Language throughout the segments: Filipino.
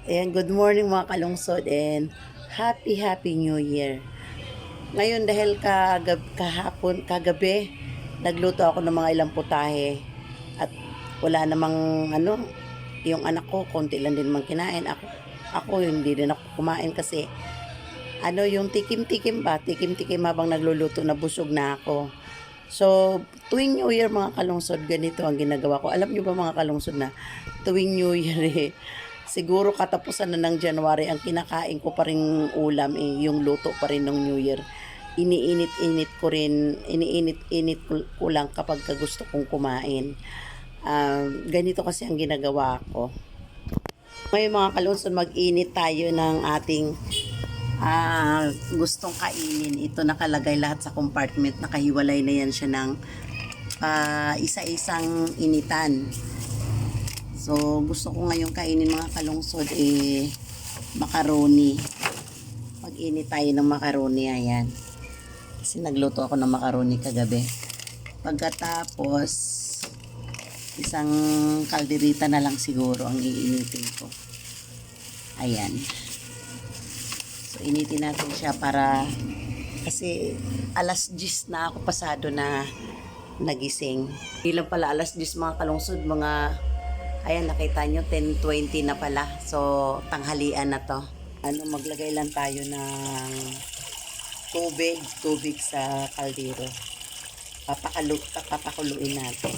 Ayan, good morning mga kalungsod and happy New Year. Ngayon dahil kagabi, nagluto ako ng mga ilang putahe at wala namang yung anak ko, konti lang din naman kinain. Ako hindi din ako kumain kasi yung tikim-tikim habang nagluluto na busog na ako. So, tuwing New Year mga kalungsod, ganito ang ginagawa ko. Alam niyo ba mga kalungsod na tuwing New Year siguro katapusan na ng January, ang kinakain ko pa rin ulam yung luto pa rin ng New Year. Iniinit ko lang kapag gusto kong kumain. Ganito kasi ang ginagawa ko. Ngayon mga kalungsod, mag-init tayo ng ating gustong kainin. Ito nakalagay lahat sa compartment, nakahiwalay na yan siya ng isa-isang initan. So gusto ko ngayong kainin mga kalungsod macaroni. Mag-init tayo ng macaroni, ayan. Kasi nagluto ako ng macaroni kagabi. Pagkatapos isang kalderita na lang siguro ang iinitin ko. Ayan. So, initin natin siya para kasi alas 10 na ako pasado na nagising. Ilang pala alas 10 mga kalungsod, ayan, nakita nyo, 10:20 na pala. So, tanghalian na to. Maglagay lang tayo ng tubig sa kaldero. Papakuluin natin.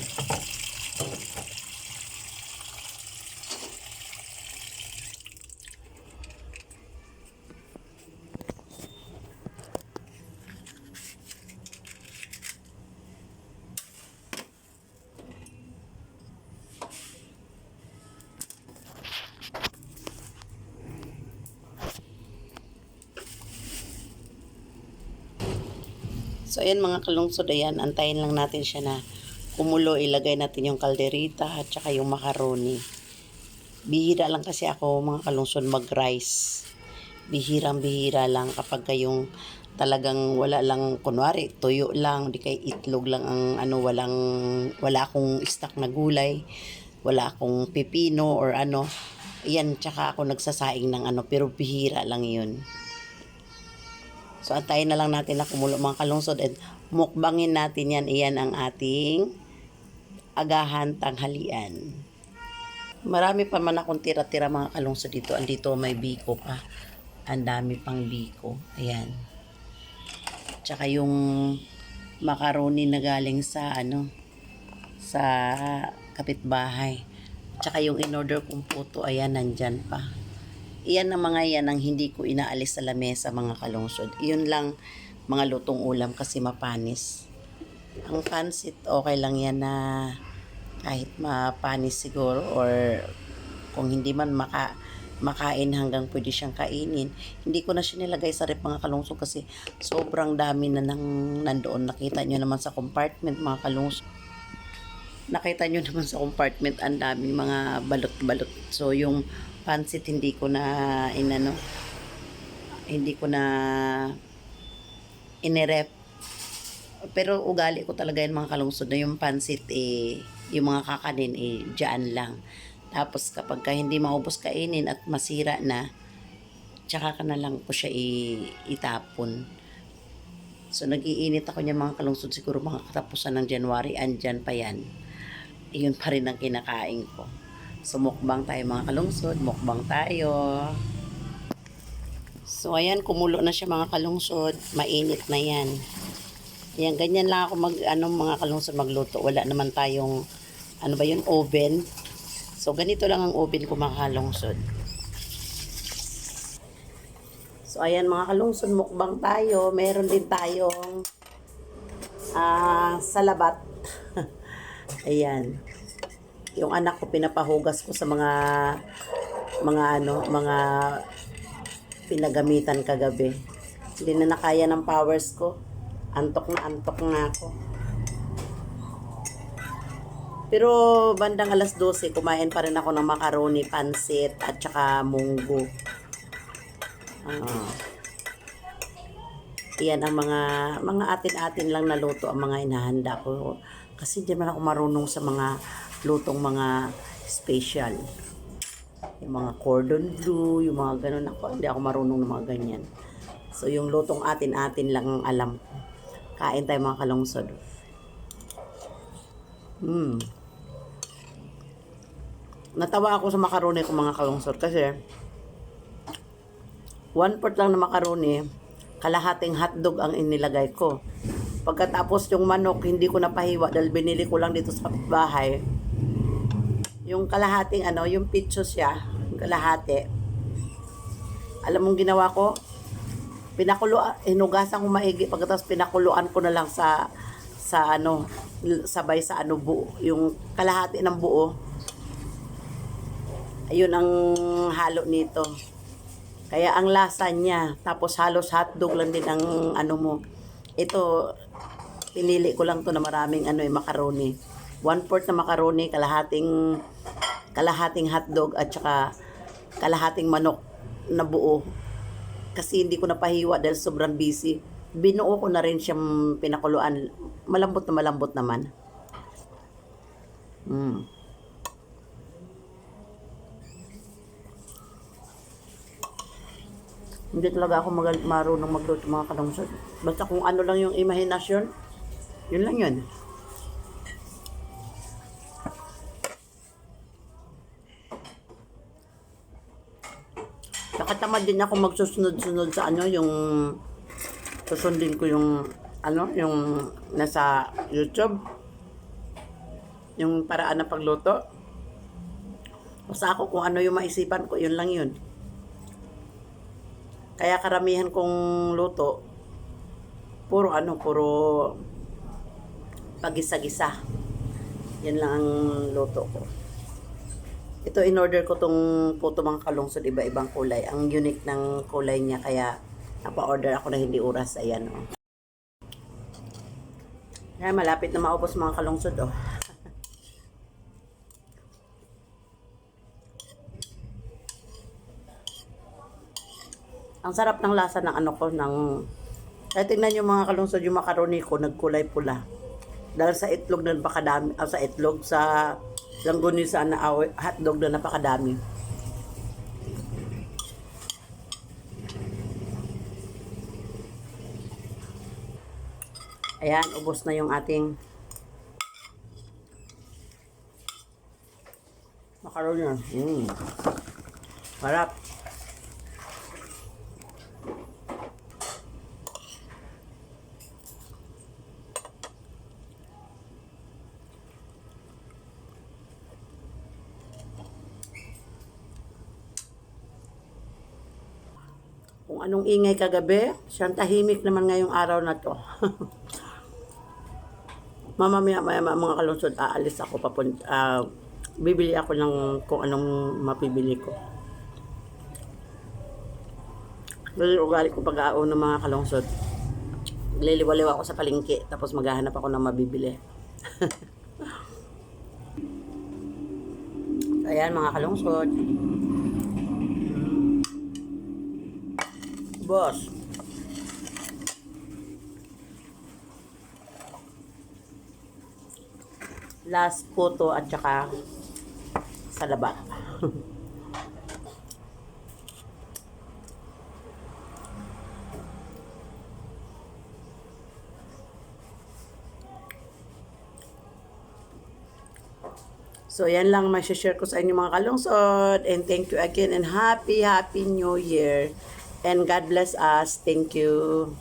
So, ayan mga kalungsod, ayan, antayin lang natin siya na kumulo. Ilagay natin yung kalderita at saka yung macaroni. Bihira lang kasi ako mga kalungsod mag-rice. Bihirang-bihira lang kapag yung talagang wala lang, kunwari, tuyo lang, di kay itlog lang ang wala akong stock na gulay, wala akong pipino or yan, tsaka ako nagsasaing ng pero bihira lang yun. So, antayin na lang natin na kumulo mga kalungsod at mukbangin natin yan. Iyan ang ating agahan tanghalian. Marami pa man akong tira-tira mga kalungsod dito. Andito may biko pa. Ang dami pang biko. Ayan. Tsaka yung macaroni na galing sa sa kapitbahay. Tsaka yung in-order kong puto, ayan, nandyan pa. Iyan ang mga yan ang hindi ko inaalis sa lamesa mga kalungsod. Iyon lang mga lutong ulam kasi mapanis. Ang pansit, okay lang yan na kahit mapanis siguro or kung hindi man makain hanggang pwede siyang kainin. Hindi ko na siya nilagay sa rep mga kalungsod kasi sobrang dami na nandoon. Nakita nyo naman sa compartment mga kalungsod. Nakita nyo naman sa compartment ang daming mga balot-balot. So yung pansit hindi ko na inirep. Pero ugali ko talaga yung mga kalungsod na yung pansit yung mga kakanin dyan lang. Tapos kapag hindi maubos kainin at masira na, tsaka ka na lang po siya itapon. So nag-iinit ako niya mga kalungsod, siguro mga katapusan ng January, andyan pa yan. Iyon pa rin ang kinakain ko. So, mukbang tayo mga kalungsod. Mukbang tayo. So, ayan, kumulo na siya mga kalungsod. Mainit na yan. Ayan, ganyan lang ako mga kalungsod magluto. Wala naman tayong, oven. So, ganito lang ang oven ko mga kalungsod. So, ayan mga kalungsod, mukbang tayo. Meron din tayong salabat. Ayan. Yung anak ko pinapahugas ko sa mga pinagamitan kagabi. Hindi na nakaya ng powers ko. Antok na ako. Pero bandang alas 12 kumain pa rin ako ng macaroni, pansit at saka munggo. Iyan ang mga atin-atin lang na luto ang mga inahanda ko. Kasi hindi man ako marunong sa mga lutong mga special. Yung mga cordon bleu, yung mga ganun. Ako, hindi ako marunong ng mga ganyan. So, yung lutong atin-atin lang ang alam ko. Kain tayo mga kalungsod. Natawa ako sa macaroni ko mga kalungsod kasi 1/4 lang na macaroni, kalahating hotdog ang inilagay ko. Pagkatapos yung manok, hindi ko napahiwa dahil binili ko lang dito sa bahay. Yung kalahating yung pitso siya, yung kalahati. Alam mong ginawa ko? Hinugasan ko maigi, pagkatapos pinakuluan ko na lang sabay sa buo. Yung kalahati ng buo, ayun ang halo nito. Kaya ang lasa niya, tapos halos hotdog lang din ang mo. Ito, pinili ko lang to na maraming macaroni. 1/4 na macaroni, kalahating hotdog at saka kalahating manok na buo. Kasi hindi ko napahiwa dahil sobrang busy. Binuo ko na rin siyang pinakuluan. Malambot naman. Hindi talaga ako marunong magluto mga kalungsod. Basta kung ano lang yung imahinasyon, yun lang yun. Nakatamad din ako magsusunod-sunod sa yung susundin ko yung yung nasa YouTube. Yung paraan ng pagluto. Basta ako kung ano yung maisipan ko, yun lang yun. Kaya karamihan kong luto, puro pagisa-gisa. Yan lang ang luto ko. Ito, in-order ko tong puto mga kalungsod, iba-ibang kulay. Ang unique ng kulay niya, kaya napa-order ako na hindi oras. Ayan, oh. Kaya malapit na maubos mga kalungsod, oh. Ang sarap ng lasa ng Kaya tingnan nyo mga kalungsod, yung macaroni ko, nagkulay pula. Dahil sa itlog na napakadami, sa langgunisa na hotdog na napakadami. Ayan, ubos na yung ating macaroni. Sarap. Kung anong ingay kagabi, siyang tahimik naman ngayong araw na to. Mamaya mga kalungsod, aalis ako bibili ako ng kung anong mapibili ko. Dahil ugali ko pag-aon ng mga kalungsod. Liliwaliw ako sa palengke, tapos maghahanap ako ng mabibili. Ayan mga kalungsod. Boss. Last photo at saka sa laba. So, yan lang share ko sa inyo mga kalungsod. And thank you again and happy New Year. And God bless us. Thank you.